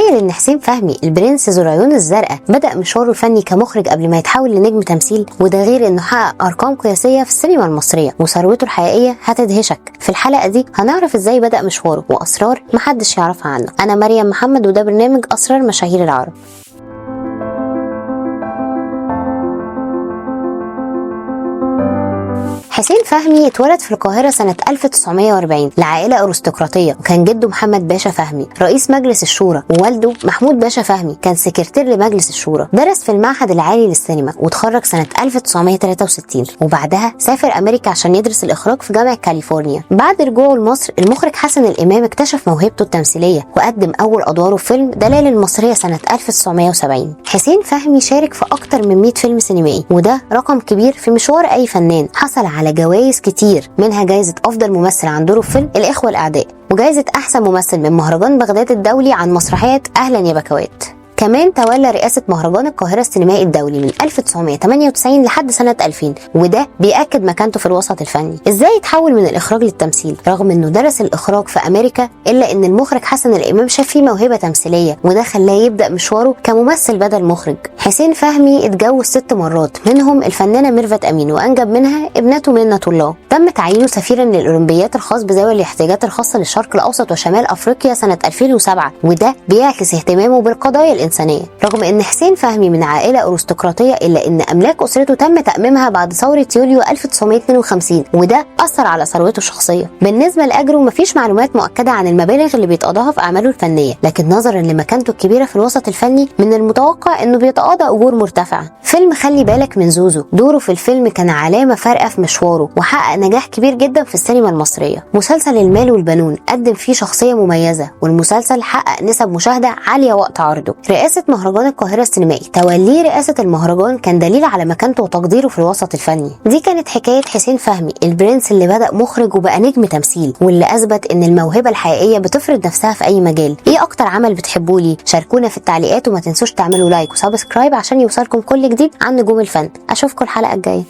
تخيل ان حسين فهمي البرنس ذو العيون الزرقاء بدأ مشواره الفني كمخرج قبل ما يتحول لنجم تمثيل، وده غير انه حقق ارقام قياسيه في السينما المصريه وثروته الحقيقيه هتدهشك. في الحلقه دي هنعرف ازاي بدأ مشواره واسرار محدش يعرفها عنه. انا مريم محمد وده برنامج اسرار مشاهير العرب. حسين فهمي اتولد في القاهرة سنة 1940 لعائلة أرستقراطية، وكان جده محمد باشا فهمي رئيس مجلس الشورى، ووالده محمود باشا فهمي كان سكرتير لمجلس الشورى. درس في المعهد العالي للسينما وتخرج سنة 1963، وبعدها سافر أمريكا عشان يدرس الإخراج في جامعة كاليفورنيا. بعد رجوعه لمصر المخرج حسن الإمام اكتشف موهبته التمثيلية وقدم أول أدواره في فيلم دلال المصرية سنة 1970. حسين فهمي شارك في أكتر من 100 فيلم سينمائي، وده رقم كبير في مشوار أي فنان. حصل على جوائز كتير، منها جائزة أفضل ممثل عن دوره في فيلم الإخوة الأعداء، وجائزة أحسن ممثل من مهرجان بغداد الدولي عن مسرحية أهلا يا بكوات. كمان تولى رئاسة مهرجان القاهرة السينمائي الدولي من 1998 لحد سنة 2000، وده بيأكد مكانته في الوسط الفني. ازاي يتحول من الإخراج للتمثيل؟ رغم انه درس الإخراج في أمريكا، إلا ان المخرج حسن الإمام شاف فيه موهبة تمثيلية، وده خلاه يبدأ مشواره كممثل بدل مخرج. حسين فهمي اتجوز 6 مرات، منهم الفنانة ميرفت أمين، وأنجب منها ابنته منة الله. تم تعيينه سفيرا للأولمبيات الخاص بذوي الاحتياجات الخاصة للشرق الأوسط وشمال أفريقيا سنة 2007، وده بيعكس اهتمامه بالقضايا الإنسانية. رغم ان حسين فهمي من عائلة أرستقراطية، إلا ان أملاك أسرته تم تأميمها بعد ثورة يوليو 1952، وده أثر على ثروته الشخصية. بالنسبة لأجره مفيش معلومات مؤكدة عن المبالغ اللي بيتقاضاها في أعماله الفنية، لكن نظرا لمكانته الكبيرة في الوسط الفني من المتوقع انه بيتقاضى أجور مرتفعة. فيلم خلي بالك من زوزو، دوره في الفيلم كان علامة فارقة في مشواره وحقق نجاح كبير جدا في السينما المصرية. مسلسل المال والبنون قدم فيه شخصية مميزة، والمسلسل حقق نسب مشاهدة عالية وقت عرضه. رئاسة مهرجان القاهرة السينمائي، توليه رئاسة المهرجان كان دليل على مكانته وتقديره في الوسط الفني. دي كانت حكاية حسين فهمي البرنس اللي بدأ مخرج وبقى نجم تمثيل، واللي أثبت إن الموهبة الحقيقية بتفرض نفسها في أي مجال. إيه أكتر عمل بتحبوه ليه؟ شاركونا في التعليقات، وما تنسوش تعملوا لايك وسبسكرايب عشان يوصلكم كل جديد عن نجوم الفن. أشوفكم الحلقة الجاية.